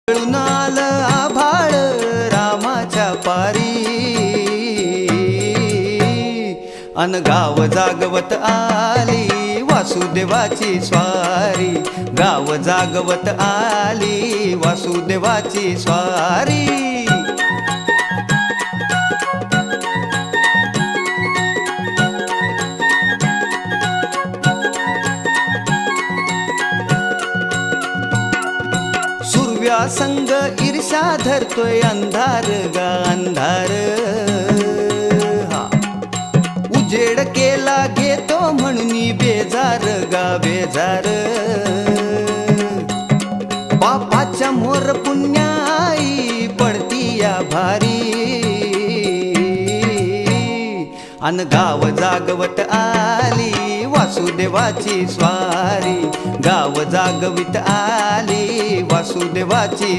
खेळून आलं आभाळ रामाच्या पारी, अन गाव जागवत आली वासुदेवाची स्वारी, गाव जागवत आली वासुदेवाची स्वारी। सूर्या संग ईर्ष्या धरतोय अंधार गा अंधार, उजेड केला घेतो म्हणून बेजार गा बेजार। बापाच्या मोर पुण्याई पडती या भारी, अन गाव जागवत आली वासुदेवाची स्वारी, गाव जागवित आली वासुदेवाची